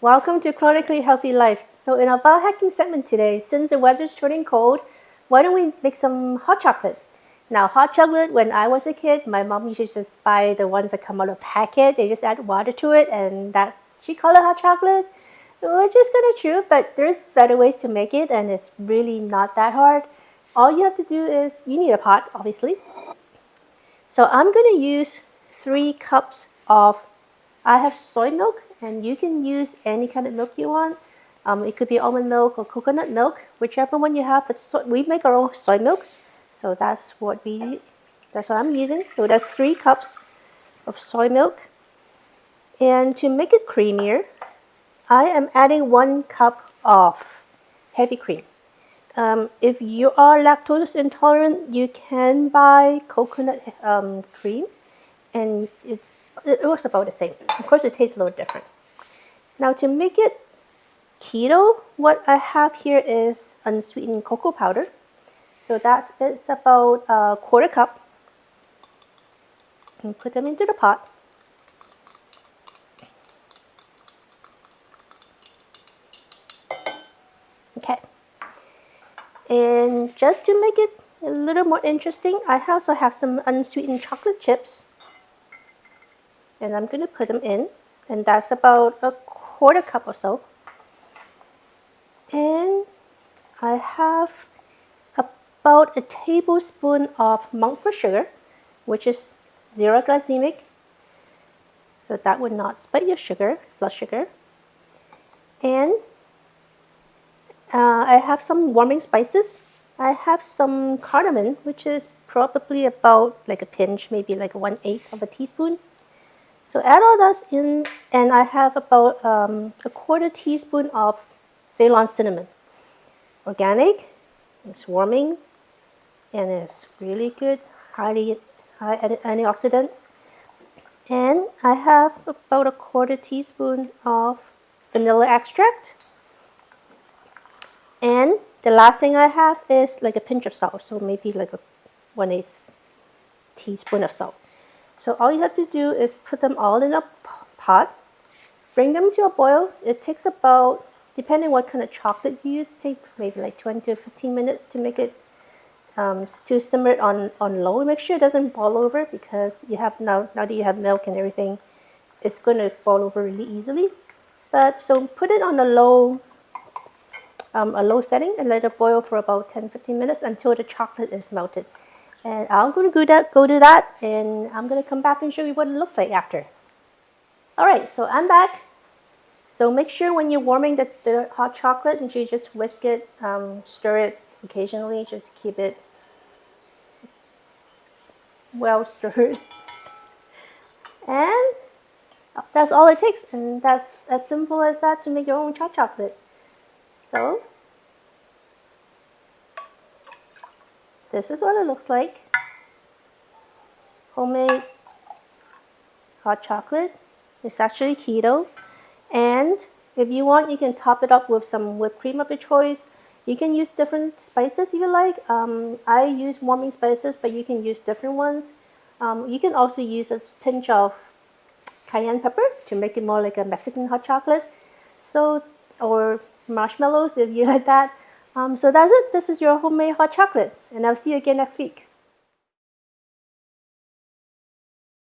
Welcome to Chronically Healthy Life. So in our biohacking segment today, since the weather's turning cold, why don't we make some hot chocolate? Now, hot chocolate, when I was a kid, my mom used to just buy the ones that come out of a packet. They just add water to it, and she called it hot chocolate, which is kind of true, but there's better ways to make it, and it's really not that hard. All you have to do is, you need a pot, obviously. So I'm going to use 3 cups of, I have soy milk, and you can use any kind of milk you want. It could be almond milk or coconut milk, whichever one you have. But we make our own soy milk, so that's what I'm using. So that's 3 cups of soy milk. And to make it creamier, I am adding 1 cup of heavy cream. If you are lactose intolerant, you can buy coconut cream, and it works about the same. Of course, it tastes a little different. Now, to make it keto, what I have here is unsweetened cocoa powder. So that is about a 1/4 cup. And put them into the pot. Okay. And just to make it a little more interesting, I also have some unsweetened chocolate chips. And I'm going to put them in. And that's about a 1/4 cup or so. And I have about a tablespoon of monk fruit sugar, which is 0 glycemic. So that would not spike your blood sugar. And I have some warming spices. I have some cardamom, which is probably about like a pinch, maybe like 1/8 of a teaspoon. So add all that in, and I have about a 1/4 teaspoon of Ceylon cinnamon. Organic, it's warming, and it's really good, high antioxidants. And I have about a 1/4 teaspoon of vanilla extract. And the last thing I have is like a pinch of salt, so maybe like a 1/8 teaspoon of salt. So all you have to do is put them all in a pot, bring them to a boil. It takes about, depending what kind of chocolate you use, take maybe like 20 to 15 minutes to make it, to simmer it on low. Make sure it doesn't boil over, because you have now that you have milk and everything, it's going to boil over really easily. But so put it on a low setting and let it boil for about 10-15 minutes until the chocolate is melted. And I'm going to go do that, and I'm going to come back and show you what it looks like after. Alright, so I'm back. So make sure when you're warming the hot chocolate, and you just whisk it, stir it occasionally, just keep it well stirred. And that's all it takes, and that's as simple as that to make your own hot chocolate. So this is what it looks like. Homemade hot chocolate. It's actually keto. And if you want, you can top it up with some whipped cream of your choice. You can use different spices if you like. I use warming spices, but you can use different ones. You can also use a pinch of cayenne pepper to make it more like a Mexican hot chocolate. So, or marshmallows if you like that. So that's it. This is your homemade hot chocolate, and I'll see you again next week.